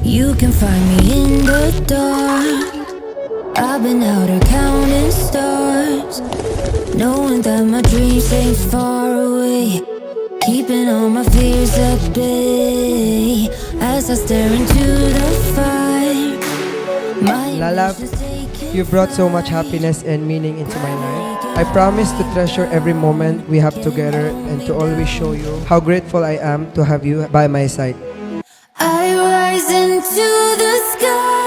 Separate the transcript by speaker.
Speaker 1: You can find me in the dark. I've been out here counting stars, knowing that my dreams ain't far away, keeping all my fears at bay. As I stare into the fire, my
Speaker 2: Lalab,
Speaker 1: emotions taking
Speaker 2: you brought so much happiness and meaning into my life. I promise to treasure every moment we have together and to always show you how grateful I am to have you by my side.
Speaker 1: I rise into the sky.